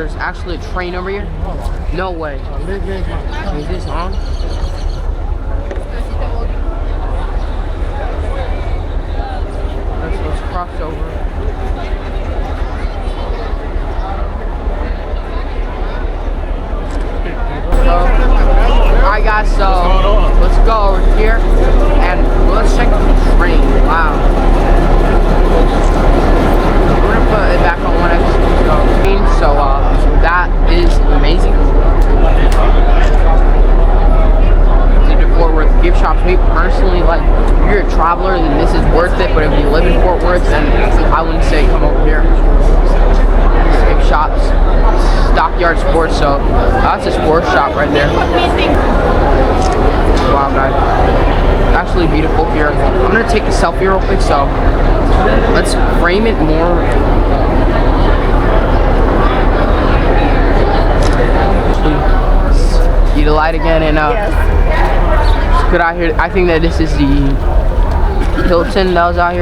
There's actually a train over here. No way. Is this on? Let's cross over. Alright guys, so let's go over here and let's check the train. Wow. We're gonna put it back on 1x. So that is amazing. The Fort-Worth gift shops. Me personally, like, if you're a traveler, then this is worth it. But if you live in Fort-Worth, then I wouldn't say come over here. Gift shops, Stockyard Sports. So that's a sports shop right there. Wow, guys, actually beautiful here. I'm gonna take a selfie real quick. So let's frame it more. See the light again, and yes. Good out here. I think that this is the Hilton that was out here.